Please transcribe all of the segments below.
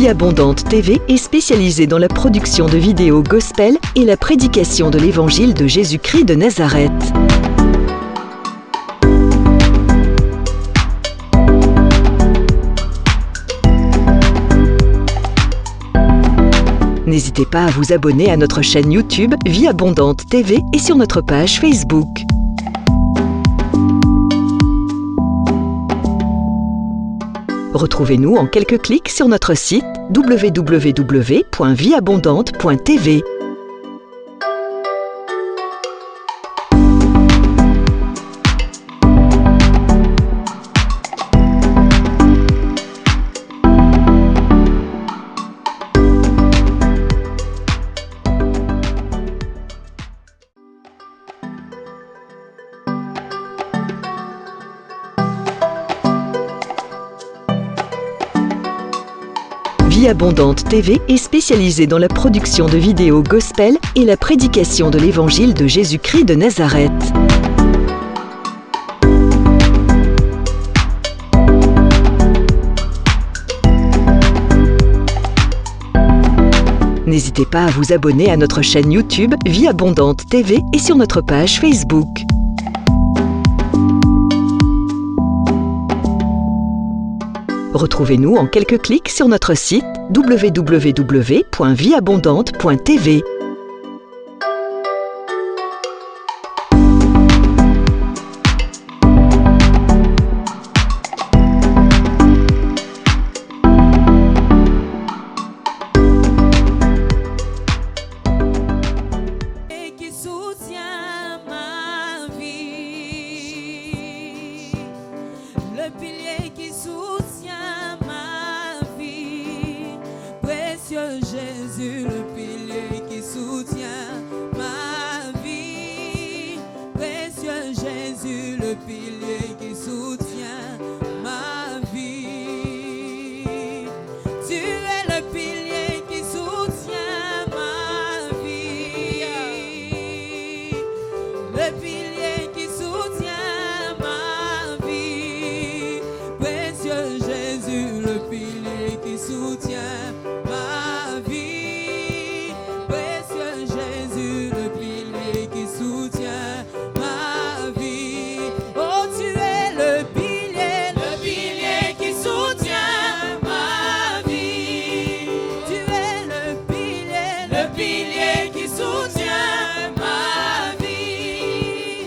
Vie Abondante TV est spécialisée dans la production de vidéos gospel et la prédication de l'évangile de Jésus-Christ de Nazareth. N'hésitez pas à vous abonner à notre chaîne YouTube Vie Abondante TV et sur notre page Facebook. Retrouvez-nous en quelques clics sur notre site www.vieabondante.tv. Vie Abondante TV est spécialisée dans la production de vidéos gospel et la prédication de l'évangile de Jésus-Christ de Nazareth. N'hésitez pas à vous abonner à notre chaîne YouTube Vie Abondante TV et sur notre page Facebook. Retrouvez-nous en quelques clics sur notre site www.vieabondante.tv. Qui soutient ma vie, le pilier qui soutient ma vie, précieux Jésus, le pilier qui soutient ma vie, précieux Jésus, le pilier qui soutient ma vie. Tu es le pilier qui soutient ma vie, le pilier qui soutient ma vie, précieux Jésus, le pilier qui soutient ma vie, précieux Jésus, le pilier qui soutient ma vie. Oh, tu es le pilier qui soutient ma vie. Tu es le pilier qui soutient ma vie.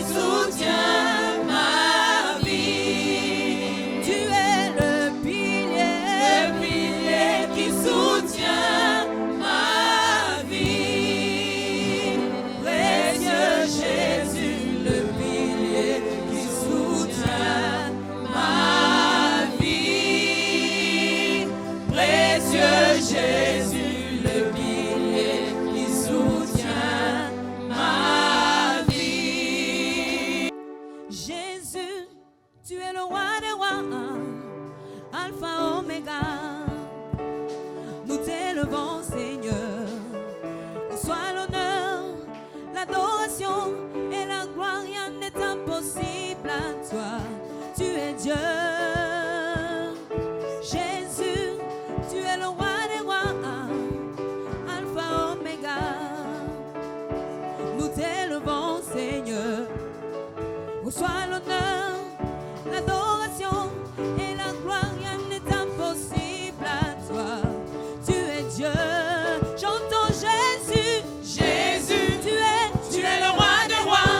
soutient ma vie. Tu es le pilier qui soutient ma vie. Précieux Jésus, le pilier qui soutient ma vie. Précieux Jésus, le pilier qui soutient ma vie. Jésus, tu es le roi des rois, Alpha Oméga. Nous t'élevons, Seigneur. Sois l'honneur, l'adoration et la gloire. Rien n'est impossible à toi. Tu es Dieu. Jésus, tu es le roi des rois, Alpha Oméga. Nous t'élevons, Seigneur. Reçois l'honneur, l'adoration et la gloire. Rien n'est impossible à toi. Tu es Dieu. J'entends Jésus. Jésus, tu es le roi des rois,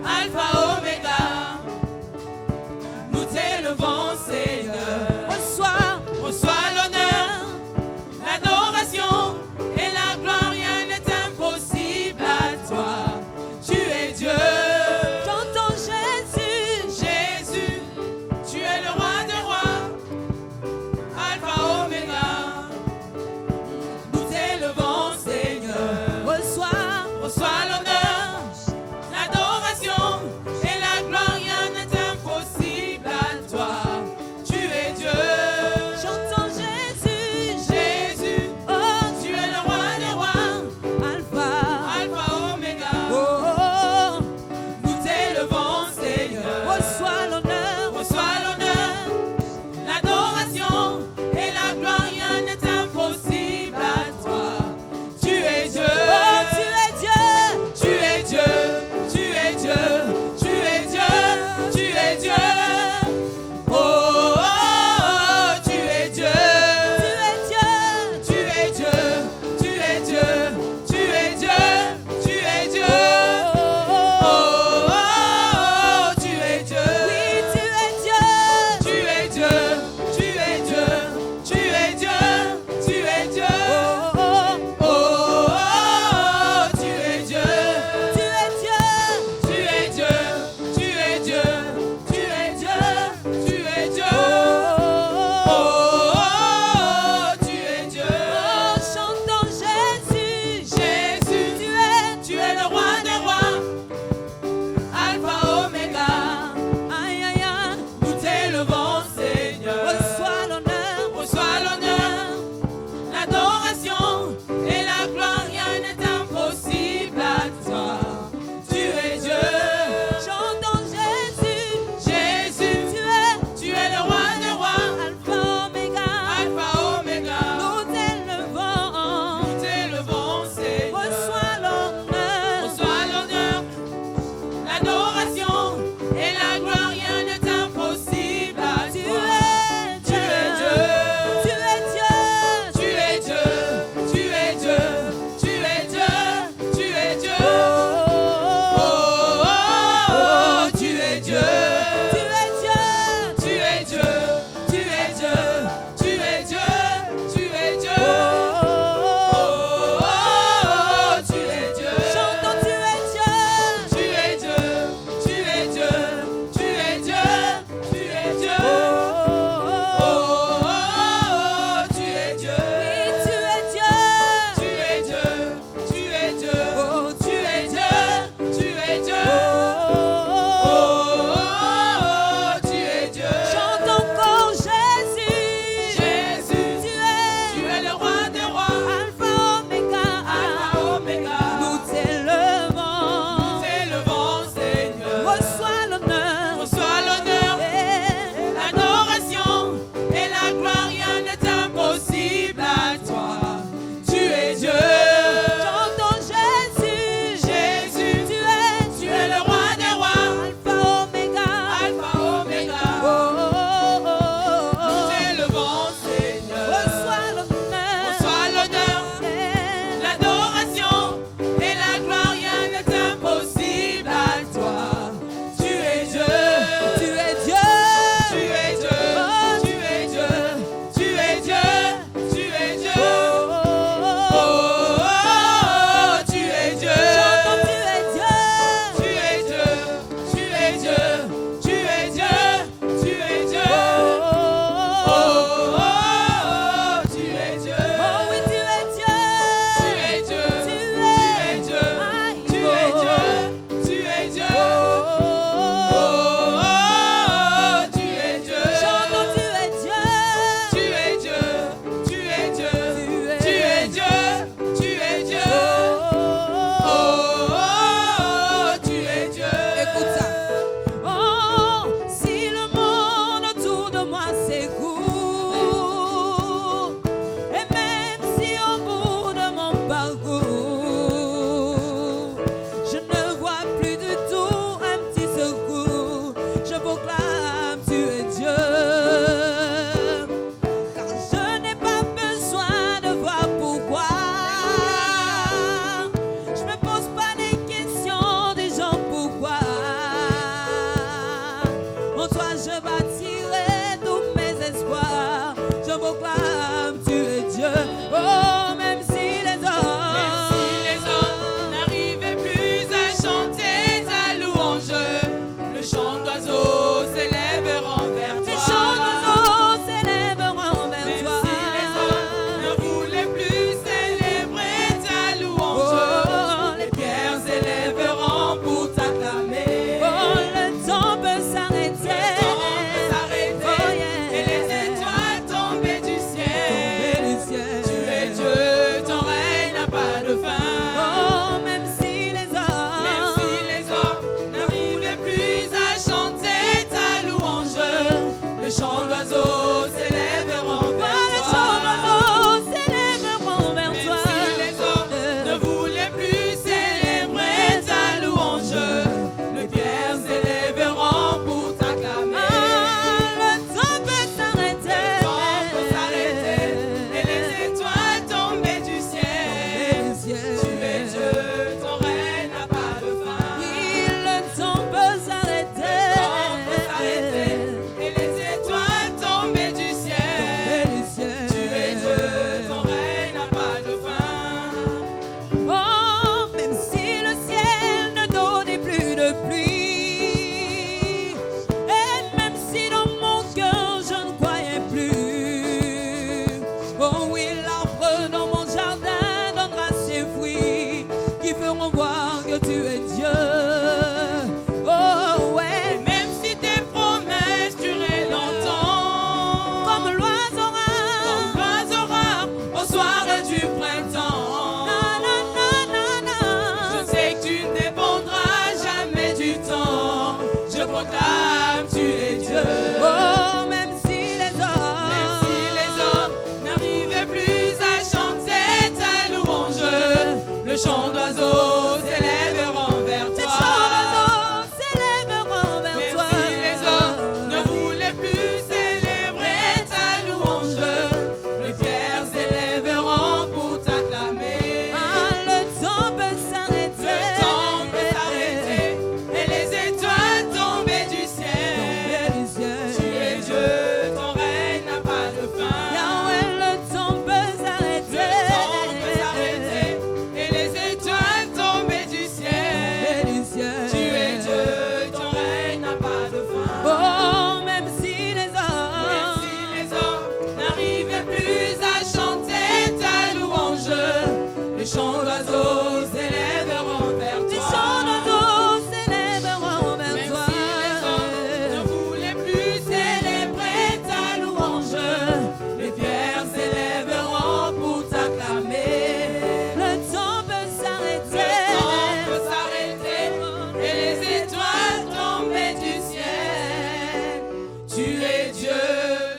Alpha Oméga. Nous t'élevons, Seigneur. Reçois l'honneur, l'adoration et la gloire. Rien n'est impossible à toi. Tu es Dieu. J'entends Jésus. Jésus, Le chant d'oiseaux s'élèveront vers toi. Le chant d'oiseaux s'élèveront vers toi. Même si les hommes ne voulaient plus célébrer ta louange, les pierres s'élèveront pour t'acclamer. Ah, le temps peut s'arrêter. Le temps peut s'arrêter. Et les étoiles tomber du ciel. Tu es Dieu, ton règne n'a pas de fin. Yahweh, le temps peut s'arrêter. Le temps peut s'arrêter. Et les étoiles tomber du ciel. Tu es Dieu, ton règne n'a pas de fin. Oh, même si les hommes n'arrivaient plus à chanter ta louange, les chants d'oiseaux s'élèveront vers toi. Les chants d'oiseaux s'élèveront vers toi. Même si les hommes ne voulaient plus célébrer ta louange, les pierres s'élèveront pour t'acclamer. Le temps peut s'arrêter. Le temps peut s'arrêter. Et les étoiles tomber du ciel. Tu es Dieu,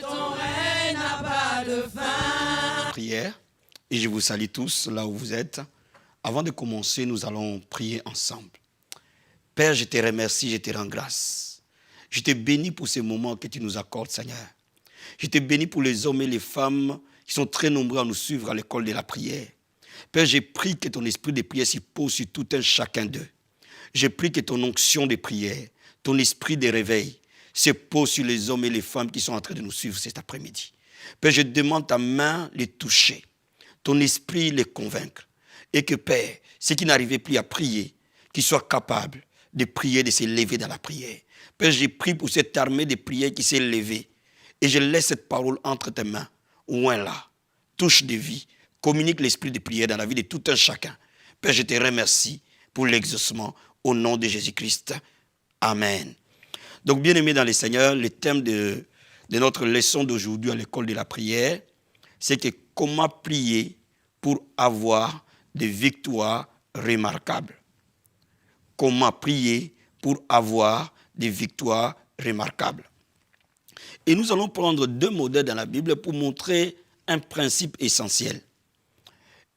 ton règne n'a pas de fin. Prière, et je vous salue tous là où vous êtes. Avant de commencer, nous allons prier ensemble. Père, je te remercie, je te rends grâce. Je te bénis pour ces moments que tu nous accordes, Seigneur. Je te bénis pour les hommes et les femmes qui sont très nombreux à nous suivre à l'école de la prière. Père, j'ai prie que ton esprit de prière s'y pose sur tout un chacun d'eux. Je prie que ton onction de prière, ton esprit de réveil, se pose sur les hommes et les femmes qui sont en train de nous suivre cet après-midi. Père, je demande ta main les toucher, ton esprit les convaincre. Et que, Père, ceux qui n'arrivaient plus à prier, qu'ils soient capables de prier, de se lever dans la prière. Père, j'ai prié pour cette armée de prière qui s'est levée. Et je laisse cette parole entre tes mains, loin là. Touche de vie, communique l'esprit de prière dans la vie de tout un chacun. Père, je te remercie pour l'exaucement au nom de Jésus-Christ. Amen. Donc, bien-aimés dans le Seigneur, le thème de notre leçon d'aujourd'hui à l'école de la prière, c'est que comment prier pour avoir des victoires remarquables. Comment prier pour avoir des victoires remarquables. Et nous allons prendre deux modèles dans la Bible pour montrer un principe essentiel.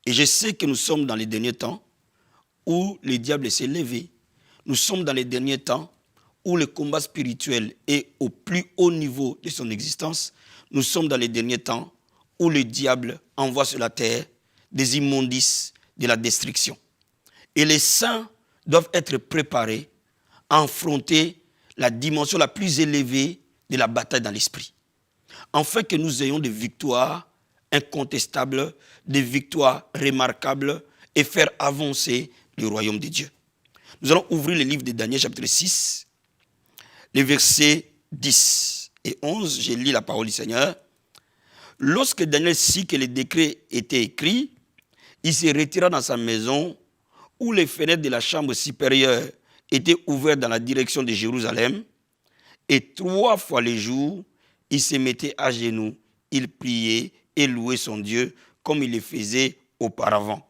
Et je sais que nous sommes dans les derniers temps où le diable s'est levé. Nous sommes dans les derniers temps où le combat spirituel est au plus haut niveau de son existence. Nous sommes dans les derniers temps où le diable envoie sur la terre des immondices, de la destruction. Et les saints doivent être préparés à affronter la dimension la plus élevée de la bataille dans l'esprit. Afin que nous ayons des victoires incontestables, des victoires remarquables et faire avancer le royaume de Dieu. Nous allons ouvrir le livre de Daniel chapitre 6, les versets 10 et 11. Je lis la parole du Seigneur. Lorsque Daniel sut que le décret était écrit, il se retira dans sa maison où les fenêtres de la chambre supérieure étaient ouvertes dans la direction de Jérusalem. Et 3 fois le jour, il se mettait à genoux, il priait et louait son Dieu comme il le faisait auparavant.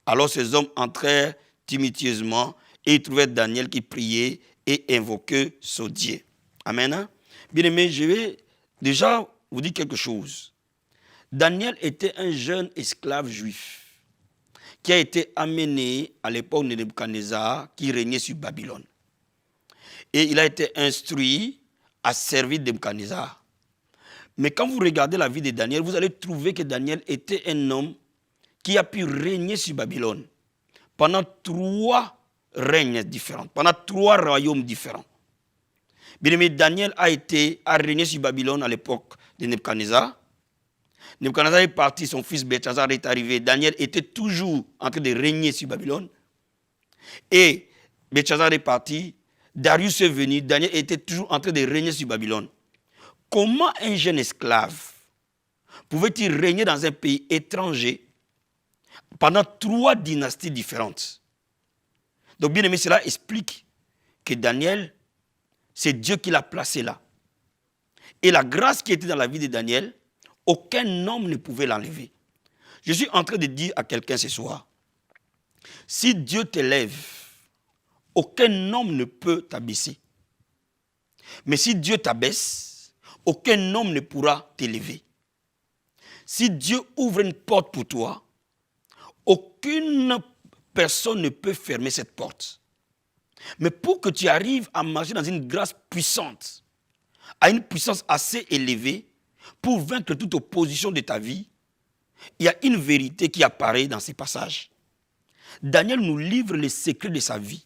Alors ces hommes entrèrent tumultueusement et ils trouvèrent Daniel qui priait et invoquait son Dieu. Amen. Bien-aimés, je vais déjà vous dire quelque chose. Daniel était un jeune esclave juif qui a été amené à l'époque de Nebuchadnezzar qui régnait sur Babylone. Et il a été instruit à servir Nebuchadnezzar. Mais quand vous regardez la vie de Daniel, vous allez trouver que Daniel était un homme qui a pu régner sur Babylone pendant 3 règnes différents, pendant 3 royaumes différents. Bien aimé, Daniel a régné sur Babylone à l'époque de Nebuchadnezzar. Nebuchadnezzar est parti, son fils Belshazar est arrivé. Daniel était toujours en train de régner sur Babylone. Et Belshazar est parti, Darius est venu, Daniel était toujours en train de régner sur Babylone. Comment un jeune esclave pouvait-il régner dans un pays étranger pendant 3 dynasties différentes? Donc bien aimé, cela explique que Daniel, c'est Dieu qui l'a placé là. Et la grâce qui était dans la vie de Daniel, aucun homme ne pouvait l'enlever. Je suis en train de dire à quelqu'un ce soir, si Dieu t'élève, aucun homme ne peut t'abaisser. Mais si Dieu t'abaisse, aucun homme ne pourra t'élever. Si Dieu ouvre une porte pour toi, aucune personne ne peut fermer cette porte. Mais pour que tu arrives à marcher dans une grâce puissante, à une puissance assez élevée, pour vaincre toute opposition de ta vie, il y a une vérité qui apparaît dans ces passages. Daniel nous livre les secrets de sa vie.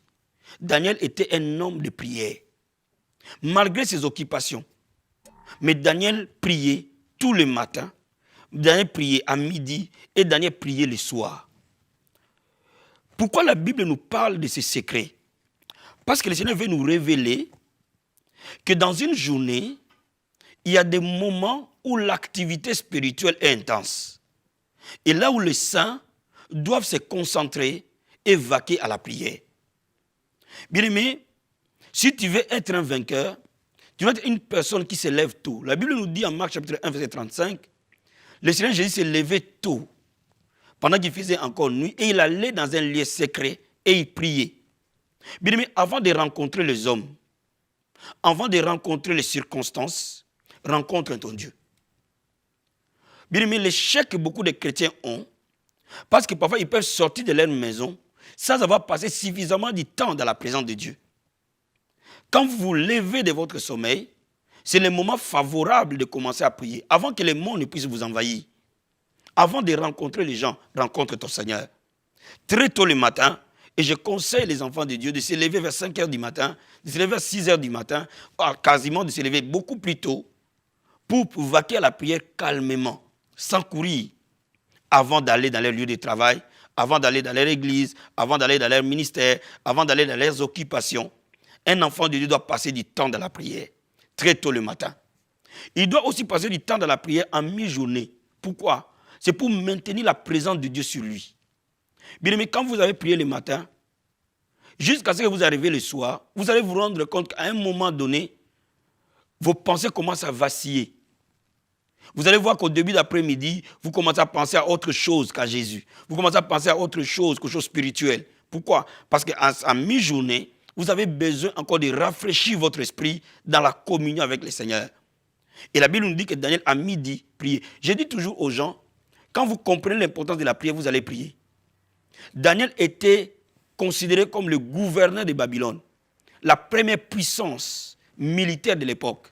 Daniel était un homme de prière, malgré ses occupations. Mais Daniel priait tous les matins, Daniel priait à midi et Daniel priait le soir. Pourquoi la Bible nous parle de ces secrets? Parce que le Seigneur veut nous révéler que dans une journée, il y a des moments où l'activité spirituelle est intense. Et là où les saints doivent se concentrer et vaquer à la prière. Bien-aimé, si tu veux être un vainqueur, tu dois être une personne qui se lève tôt. La Bible nous dit en Marc chapitre 1, verset 35, le Seigneur Jésus s'est levé tôt, pendant qu'il faisait encore nuit, et il allait dans un lieu secret et il priait. Bien-aimé, avant de rencontrer les hommes, avant de rencontrer les circonstances, rencontre ton Dieu. Bien-aimé, l'échec que beaucoup de chrétiens ont, parce que parfois ils peuvent sortir de leur maison sans avoir passé suffisamment de temps dans la présence de Dieu. Quand vous vous levez de votre sommeil, c'est le moment favorable de commencer à prier, avant que le monde ne puisse vous envahir. Avant de rencontrer les gens, rencontre ton Seigneur. Très tôt le matin, et je conseille les enfants de Dieu de se lever vers 5 heures du matin, de se lever à 6 heures du matin, quasiment de se lever beaucoup plus tôt, pour vaquer à la prière calmement, sans courir, avant d'aller dans leur lieu de travail, avant d'aller dans leur église, avant d'aller dans leur ministère, avant d'aller dans leurs occupations. Un enfant de Dieu doit passer du temps dans la prière, très tôt le matin. Il doit aussi passer du temps dans la prière en mi-journée. Pourquoi? C'est pour maintenir la présence de Dieu sur lui. Bien aimé, quand vous avez prié le matin, jusqu'à ce que vous arrivez le soir, vous allez vous rendre compte qu'à un moment donné, vos pensées commencent à vaciller. Vous allez voir qu'au début d'après-midi, vous commencez à penser à autre chose qu'à Jésus. Vous commencez à penser à autre chose qu'aux choses spirituelles. Pourquoi? Parce qu'à mi-journée, vous avez besoin encore de rafraîchir votre esprit dans la communion avec le Seigneur. Et la Bible nous dit que Daniel, à midi, priait. Je dis toujours aux gens, quand vous comprenez l'importance de la prière, vous allez prier. Daniel était considéré comme le gouverneur de Babylone, la première puissance militaire de l'époque.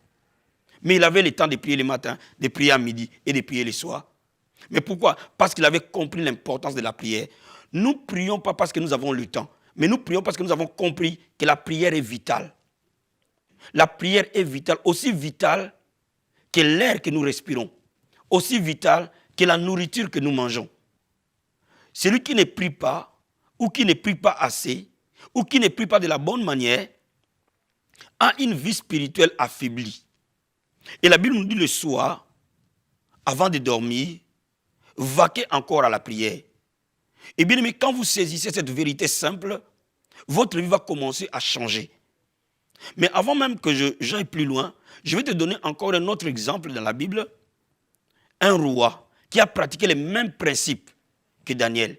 Mais il avait le temps de prier le matin, de prier à midi et de prier le soir. Mais pourquoi? Parce qu'il avait compris l'importance de la prière. Nous ne prions pas parce que nous avons le temps, mais nous prions parce que nous avons compris que la prière est vitale. La prière est vitale, aussi vitale que l'air que nous respirons, aussi vitale que la nourriture que nous mangeons. Celui qui ne prie pas, ou qui ne prie pas assez, ou qui ne prie pas de la bonne manière, a une vie spirituelle affaiblie. Et la Bible nous dit le soir, avant de dormir, vaquez encore à la prière. Et bien aimé, quand vous saisissez cette vérité simple, votre vie va commencer à changer. Mais avant même que j'aille plus loin, je vais te donner encore un autre exemple dans la Bible. Un roi qui a pratiqué les mêmes principes que Daniel.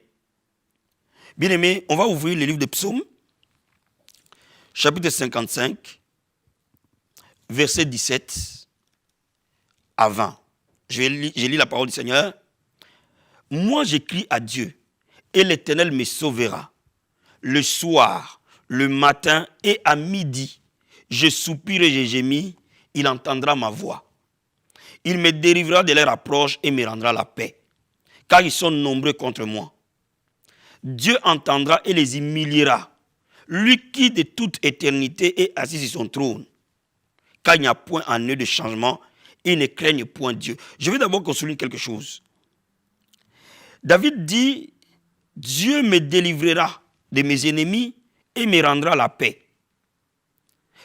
Bien aimé, on va ouvrir le livre des Psaumes, chapitre 55, verset 17 à 20. Je lis la parole du Seigneur. Moi, j'écris à Dieu, et l'Éternel me sauvera. Le soir, le matin et à midi, je soupire et je gémis, il entendra ma voix. Il me délivrera de leur approche et me rendra la paix, car ils sont nombreux contre moi. Dieu entendra et les humiliera, lui qui de toute éternité est assis sur son trône, car il n'y a point en eux de changement, ils ne craignent point Dieu. Je vais d'abord qu'on souligne quelque chose. David dit, Dieu me délivrera de mes ennemis et me rendra la paix.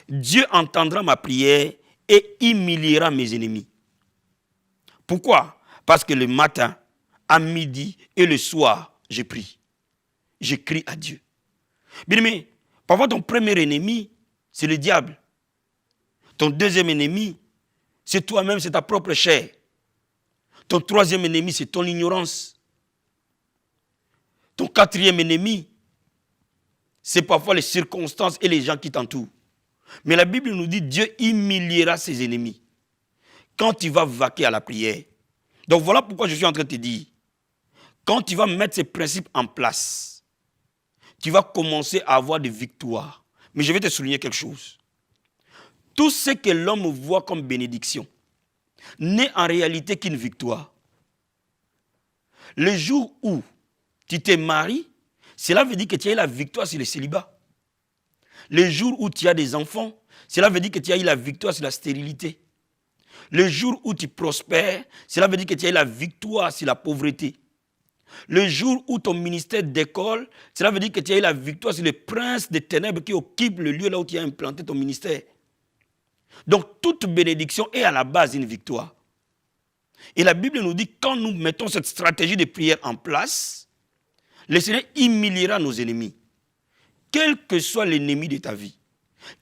Dieu entendra ma prière et humiliera mes ennemis. Pourquoi? Parce que le matin, à midi et le soir, je prie. Je crie à Dieu. Bien aimé, parfois ton premier ennemi, c'est le diable. Ton deuxième ennemi, c'est toi-même, c'est ta propre chair. Ton troisième ennemi, c'est ton ignorance. Ton quatrième ennemi, c'est parfois les circonstances et les gens qui t'entourent. Mais la Bible nous dit, Dieu humiliera ses ennemis quand tu vas vaquer à la prière. Donc voilà pourquoi je suis en train de te dire, quand tu vas mettre ces principes en place, tu vas commencer à avoir des victoires. Mais je vais te souligner quelque chose. Tout ce que l'homme voit comme bénédiction n'est en réalité qu'une victoire. Le jour où tu te maries, cela veut dire que tu as eu la victoire sur le célibat. Le jour où tu as des enfants, cela veut dire que tu as eu la victoire sur la stérilité. Le jour où tu prospères, cela veut dire que tu as eu la victoire sur la pauvreté. Le jour où ton ministère décolle, cela veut dire que tu as eu la victoire sur le prince des ténèbres qui occupe le lieu là où tu as implanté ton ministère. Donc toute bénédiction est à la base une victoire. Et la Bible nous dit que quand nous mettons cette stratégie de prière en place, le Seigneur humiliera nos ennemis. Quel que soit l'ennemi de ta vie,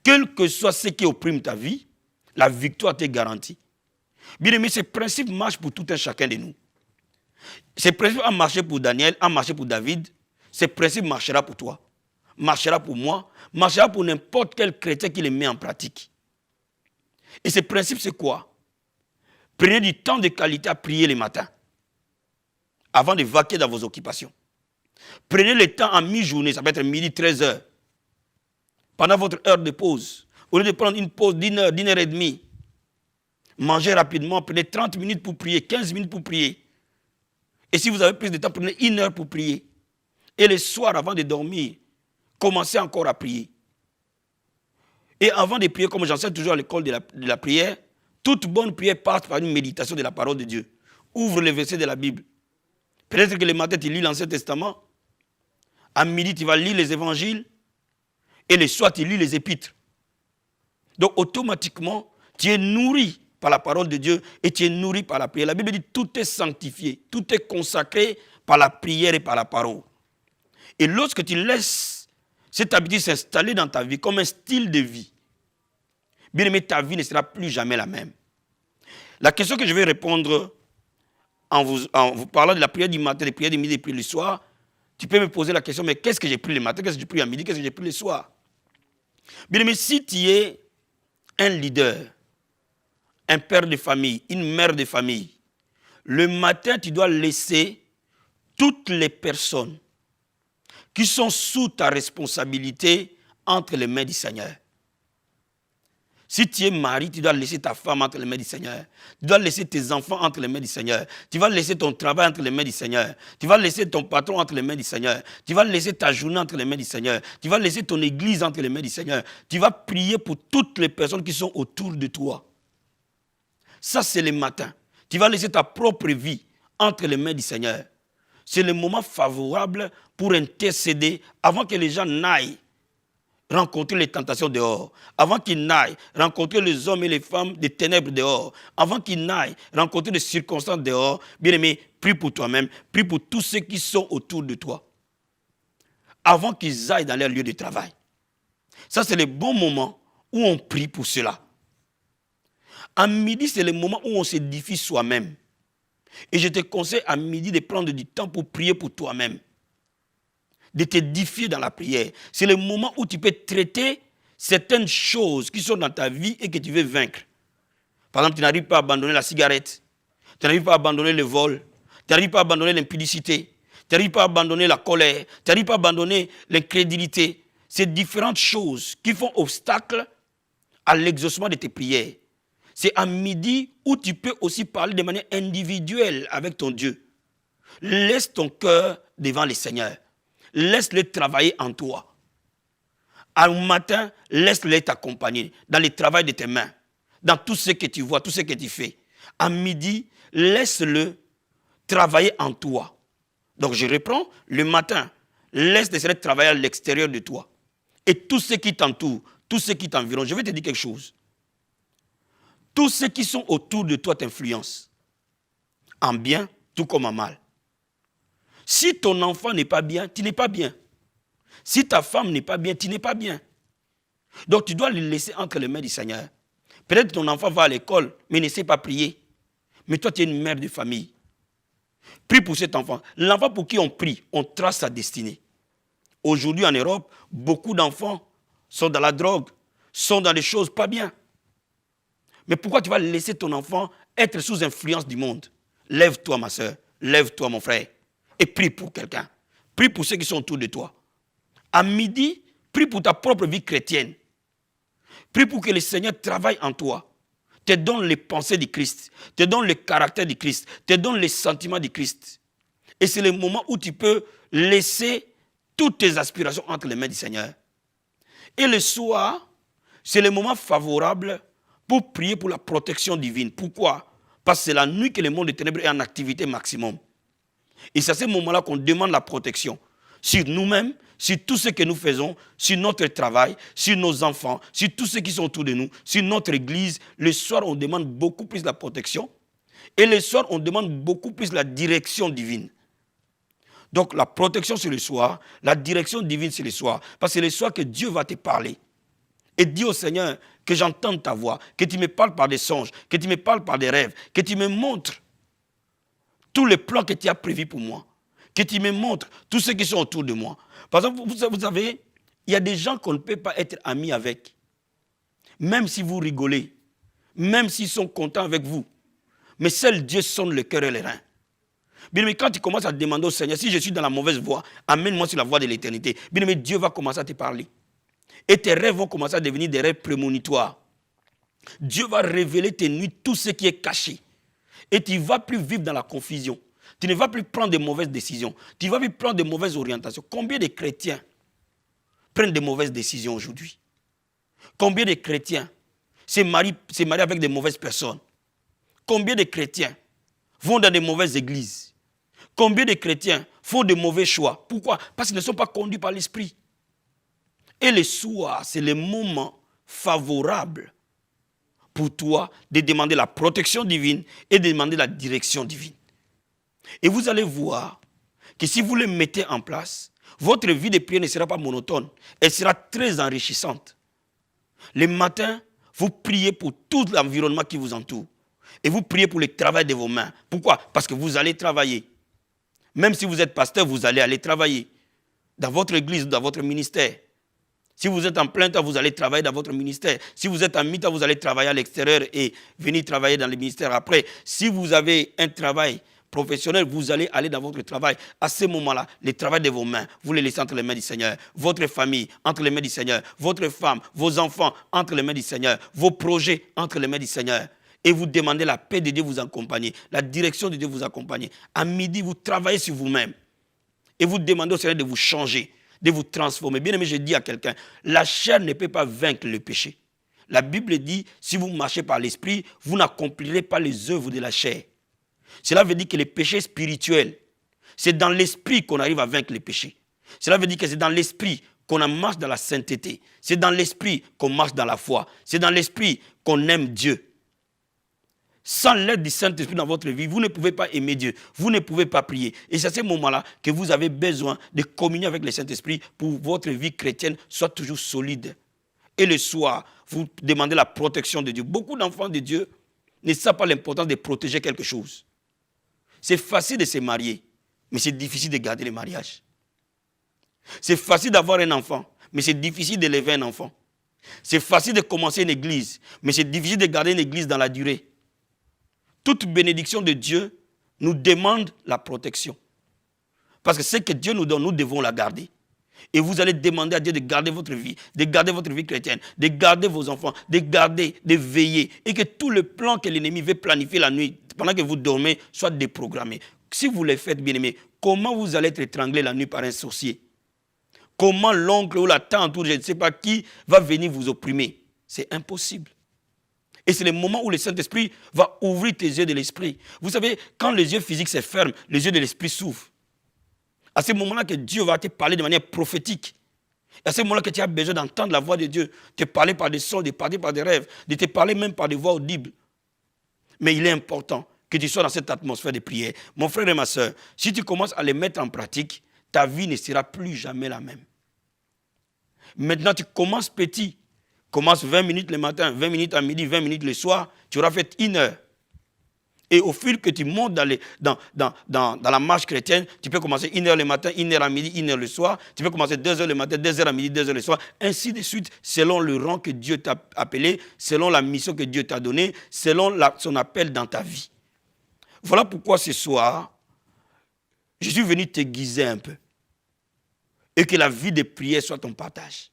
quel que soit ce qui opprime ta vie, la victoire t'est garantie. Bien aimé, ce principe marche pour tout un chacun de nous. Ce principe a marché pour Daniel, a marché pour David. Ce principe marchera pour toi, marchera pour moi, marchera pour n'importe quel chrétien qui le met en pratique. Et ce principe, c'est quoi? Prenez du temps de qualité à prier le matin, avant de vaquer dans vos occupations. Prenez le temps en mi-journée, ça peut être midi, 13h, pendant votre heure de pause. Au lieu de prendre une pause d'1 heure, d'1 heure et demie, mangez rapidement, prenez 30 minutes pour prier, 15 minutes pour prier. Et si vous avez plus de temps, prenez 1 heure pour prier. Et le soir, avant de dormir, commencez encore à prier. Et avant de prier, comme j'enseigne toujours à l'école de la prière, toute bonne prière passe par une méditation de la parole de Dieu. Ouvre les versets de la Bible. Peut-être que le matin, tu lis l'Ancien Testament. À midi, tu vas lire les évangiles. Et le soir, tu lis les épîtres. Donc, automatiquement, tu es nourri par la parole de Dieu et tu es nourri par la prière. La Bible dit tout est sanctifié, tout est consacré par la prière et par la parole. Et lorsque tu laisses cette habitude s'installer dans ta vie comme un style de vie, bien aimé, ta vie ne sera plus jamais la même. La question que je vais répondre en vous parlant de la prière du matin, des prières du midi et des prières du soir, tu peux me poser la question, mais qu'est-ce que j'ai pris le matin, qu'est-ce que j'ai pris à midi, qu'est-ce que j'ai pris le soir? Bien aimé, si tu es un leader, un père de famille, une mère de famille, le matin, tu dois laisser toutes les personnes qui sont sous ta responsabilité entre les mains du Seigneur. Si tu es mari, tu dois laisser ta femme entre les mains du Seigneur. Tu dois laisser tes enfants entre les mains du Seigneur. Tu vas laisser ton travail entre les mains du Seigneur. Tu vas laisser ton patron entre les mains du Seigneur. Tu vas laisser ta journée entre les mains du Seigneur. Tu vas laisser ton église entre les mains du Seigneur. Tu vas prier pour toutes les personnes qui sont autour de toi. Ça, c'est le matin. Tu vas laisser ta propre vie entre les mains du Seigneur. C'est le moment favorable pour intercéder avant que les gens n'aillent rencontrer les tentations dehors, avant qu'ils n'aillent rencontrer les hommes et les femmes des ténèbres dehors, avant qu'ils n'aillent rencontrer les circonstances dehors. Bien aimé, prie pour toi-même, prie pour tous ceux qui sont autour de toi, avant qu'ils aillent dans leur lieu de travail. Ça, c'est le bon moment où on prie pour cela. À midi, c'est le moment où on s'édifie soi-même. Et je te conseille à midi de prendre du temps pour prier pour toi-même, de t'édifier dans la prière. C'est le moment où tu peux traiter certaines choses qui sont dans ta vie et que tu veux vaincre. Par exemple, tu n'arrives pas à abandonner la cigarette, tu n'arrives pas à abandonner le vol, tu n'arrives pas à abandonner l'impudicité, tu n'arrives pas à abandonner la colère, tu n'arrives pas à abandonner l'incrédulité. C'est différentes choses qui font obstacle à l'exaucement de tes prières. C'est à midi où tu peux aussi parler de manière individuelle avec ton Dieu. Laisse ton cœur devant le Seigneur. Laisse-le travailler en toi. Au matin, laisse-le t'accompagner dans le travail de tes mains, dans tout ce que tu vois, tout ce que tu fais. À midi, laisse-le travailler en toi. Donc je reprends, le matin, laisse le Seigneur travailler à l'extérieur de toi. Et tout ce qui t'entoure, tout ce qui t'environne, je vais te dire quelque chose. Tous ceux qui sont autour de toi t'influencent, en bien tout comme en mal. Si ton enfant n'est pas bien, tu n'es pas bien. Si ta femme n'est pas bien, tu n'es pas bien. Donc tu dois le laisser entre les mains du Seigneur. Peut-être ton enfant va à l'école, mais ne sait pas prier. Mais toi, tu es une mère de famille. Prie pour cet enfant. L'enfant pour qui on prie, on trace sa destinée. Aujourd'hui en Europe, beaucoup d'enfants sont dans la drogue, sont dans des choses pas bien. Mais pourquoi tu vas laisser ton enfant être sous influence du monde? Lève-toi, ma soeur. Lève-toi, mon frère. Et prie pour quelqu'un. Prie pour ceux qui sont autour de toi. À midi, prie pour ta propre vie chrétienne. Prie pour que le Seigneur travaille en toi. Te donne les pensées du Christ. Te donne le caractère du Christ. Te donne les sentiments du Christ. Et c'est le moment où tu peux laisser toutes tes aspirations entre les mains du Seigneur. Et le soir, c'est le moment favorable pour prier pour la protection divine. Pourquoi? Parce que c'est la nuit que le monde des ténèbres est en activité maximum. Et c'est à ce moment-là qu'on demande la protection sur nous-mêmes, sur tout ce que nous faisons, sur notre travail, sur nos enfants, sur tous ceux qui sont autour de nous, sur notre église. Le soir, on demande beaucoup plus la protection. Et le soir, on demande beaucoup plus la direction divine. Donc la protection c'est le soir, la direction divine c'est le soir. Parce que c'est le soir que Dieu va te parler. Et dis au Seigneur que j'entende ta voix, que tu me parles par des songes, que tu me parles par des rêves, que tu me montres tous les plans que tu as prévus pour moi, que tu me montres tous ceux qui sont autour de moi. Par exemple, vous savez, il y a des gens qu'on ne peut pas être amis avec. Même si vous rigolez, même s'ils sont contents avec vous. Mais seul Dieu sonde le cœur et les reins. Bien aimé, quand tu commences à demander au Seigneur, si je suis dans la mauvaise voie, amène-moi sur la voie de l'éternité. Bien aimé, Dieu va commencer à te parler. Et tes rêves vont commencer à devenir des rêves prémonitoires. Dieu va révéler tes nuits, tout ce qui est caché. Et tu ne vas plus vivre dans la confusion. Tu ne vas plus prendre de mauvaises décisions. Tu ne vas plus prendre de mauvaises orientations. Combien de chrétiens prennent de mauvaises décisions aujourd'hui? Combien de chrétiens se marient avec de mauvaises personnes? Combien de chrétiens vont dans de mauvaises églises? Combien de chrétiens font de mauvais choix? Pourquoi? Parce qu'ils ne sont pas conduits par l'esprit. Et le soir, c'est le moment favorable pour toi de demander la protection divine et de demander la direction divine. Et vous allez voir que si vous le mettez en place, votre vie de prière ne sera pas monotone. Elle sera très enrichissante. Le matin, vous priez pour tout l'environnement qui vous entoure. Et vous priez pour le travail de vos mains. Pourquoi? Parce que vous allez travailler. Même si vous êtes pasteur, vous allez aller travailler. Dans votre église, dans votre ministère. Si vous êtes en plein temps, vous allez travailler dans votre ministère. Si vous êtes en mi-temps, vous allez travailler à l'extérieur et venir travailler dans le ministère après. Si vous avez un travail professionnel, vous allez aller dans votre travail. À ce moment-là, le travail de vos mains, vous les laissez entre les mains du Seigneur. Votre famille, entre les mains du Seigneur. Votre femme, vos enfants, entre les mains du Seigneur. Vos projets, entre les mains du Seigneur. Et vous demandez la paix de Dieu vous accompagner, la direction de Dieu vous accompagner. À midi, vous travaillez sur vous-même. Et vous demandez au Seigneur de vous changer, de vous transformer. Bien aimé, je dis à quelqu'un, la chair ne peut pas vaincre le péché. La Bible dit, si vous marchez par l'esprit, vous n'accomplirez pas les œuvres de la chair. Cela veut dire que le péché spirituel, c'est dans l'esprit qu'on arrive à vaincre le péché. Cela veut dire que c'est dans l'esprit qu'on marche dans la sainteté. C'est dans l'esprit qu'on marche dans la foi. C'est dans l'esprit qu'on aime Dieu. Sans l'aide du Saint-Esprit dans votre vie, vous ne pouvez pas aimer Dieu. Vous ne pouvez pas prier. Et c'est à ce moment-là que vous avez besoin de communier avec le Saint-Esprit pour que votre vie chrétienne soit toujours solide. Et le soir, vous demandez la protection de Dieu. Beaucoup d'enfants de Dieu ne savent pas l'importance de protéger quelque chose. C'est facile de se marier, mais c'est difficile de garder le mariage. C'est facile d'avoir un enfant, mais c'est difficile d'élever un enfant. C'est facile de commencer une église, mais c'est difficile de garder une église dans la durée. Toute bénédiction de Dieu nous demande la protection. Parce que ce que Dieu nous donne, nous devons la garder. Et vous allez demander à Dieu de garder votre vie chrétienne, de garder vos enfants, de garder, de veiller. Et que tout le plan que l'ennemi veut planifier la nuit, pendant que vous dormez, soit déprogrammé. Si vous le faites, bien aimé, comment vous allez être étranglé la nuit par un sorcier? Comment l'oncle ou la tante ou je ne sais pas qui va venir vous opprimer? C'est impossible. Et c'est le moment où le Saint-Esprit va ouvrir tes yeux de l'esprit. Vous savez, quand les yeux physiques se ferment, les yeux de l'esprit s'ouvrent. À ce moment-là que Dieu va te parler de manière prophétique. Et à ce moment-là que tu as besoin d'entendre la voix de Dieu, te parler par des sons, de parler par des rêves, de te parler même par des voix audibles. Mais il est important que tu sois dans cette atmosphère de prière. Mon frère et ma soeur, si tu commences à les mettre en pratique, ta vie ne sera plus jamais la même. Maintenant, tu commences petit. Commence 20 minutes le matin, 20 minutes à midi, 20 minutes le soir, tu auras fait 1 heure. Et au fil que tu montes dans la marche chrétienne, tu peux commencer 1 heure le matin, 1 heure à midi, 1 heure le soir. Tu peux commencer 2 heures le matin, 2 heures à midi, 2 heures le soir. Ainsi de suite, selon le rang que Dieu t'a appelé, selon la mission que Dieu t'a donnée, selon son appel dans ta vie. Voilà pourquoi ce soir, je suis venu t'aiguiser un peu. Et que la vie de prière soit ton partage.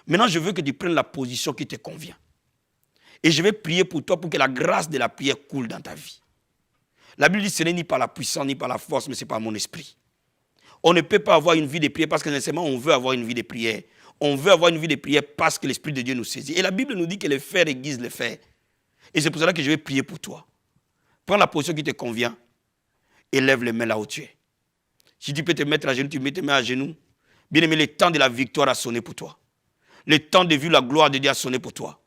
Maintenant, je veux que tu prennes la position qui te convient. Et je vais prier pour toi pour que la grâce de la prière coule dans ta vie. La Bible dit que ce n'est ni par la puissance, ni par la force, mais c'est par mon esprit. On ne peut pas avoir une vie de prière parce que nécessairement on veut avoir une vie de prière. On veut avoir une vie de prière parce que l'Esprit de Dieu nous saisit. Et la Bible nous dit que le fer aiguise le fer. Et c'est pour cela que je vais prier pour toi. Prends la position qui te convient et lève les mains là où tu es. Si tu peux te mettre à genoux, tu mets tes mains à genoux. Bien-aimé, le temps de la victoire a sonné pour toi. Le temps de vivre la gloire de Dieu a sonné pour toi.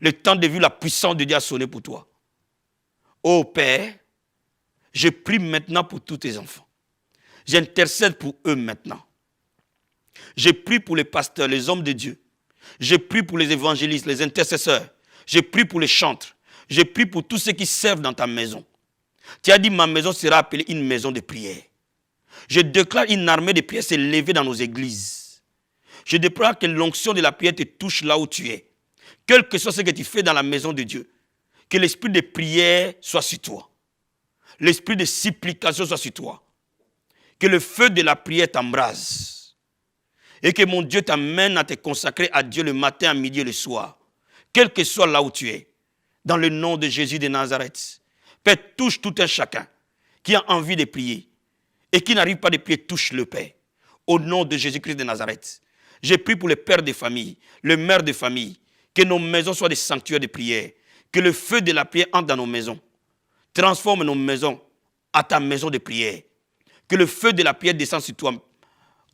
Le temps de vivre la puissance de Dieu a sonné pour toi. Ô Père, je prie maintenant pour tous tes enfants. J'intercède pour eux maintenant. Je prie pour les pasteurs, les hommes de Dieu. Je prie pour les évangélistes, les intercesseurs. Je prie pour les chantres. Je prie pour tous ceux qui servent dans ta maison. Tu as dit, ma maison sera appelée une maison de prière. Je déclare une armée de prière s'élever dans nos églises. Je déclare que l'onction de la prière te touche là où tu es. Quel que soit ce que tu fais dans la maison de Dieu, que l'esprit de prière soit sur toi. L'esprit de supplication soit sur toi. Que le feu de la prière t'embrase. Et que mon Dieu t'amène à te consacrer à Dieu le matin, à midi et le soir. Quel que soit là où tu es. Dans le nom de Jésus de Nazareth. Père, touche tout un chacun qui a envie de prier. Et qui n'arrive pas de prier, touche le Père. Au nom de Jésus-Christ de Nazareth. Je prie pour les pères de famille, les mères de famille. Que nos maisons soient des sanctuaires de prière. Que le feu de la prière entre dans nos maisons. Transforme nos maisons à ta maison de prière. Que le feu de la prière descende sur toi,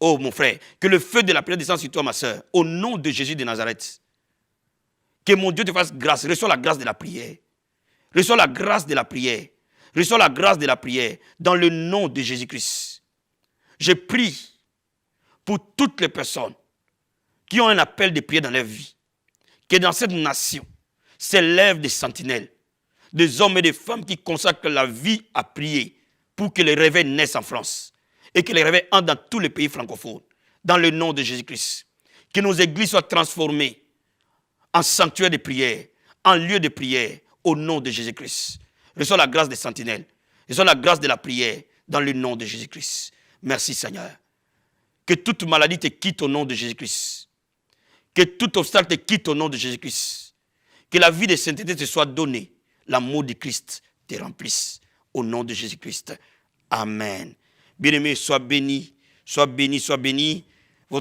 oh mon frère. Que le feu de la prière descende sur toi, ma soeur. Au nom de Jésus de Nazareth. Que mon Dieu te fasse grâce. Reçois la grâce de la prière. Reçois la grâce de la prière. Reçois la grâce de la prière. Dans le nom de Jésus-Christ. Je prie pour toutes les personnes qui ont un appel de prière dans leur vie. Que dans cette nation s'élèvent des sentinelles. Des hommes et des femmes qui consacrent la vie à prier pour que les réveils naissent en France et que les réveils entrent dans tous les pays francophones, dans le nom de Jésus-Christ. Que nos églises soient transformées en sanctuaires de prière, en lieux de prière, au nom de Jésus-Christ. Reçois la grâce des sentinelles, reçois la grâce de la prière, dans le nom de Jésus-Christ. Merci Seigneur. Que toute maladie te quitte au nom de Jésus-Christ. Que tout obstacle te quitte au nom de Jésus-Christ. Que la vie de sainteté te soit donnée. L'amour du Christ te remplisse. Au nom de Jésus-Christ. Amen. Bien-aimé, sois béni, sois béni, sois béni.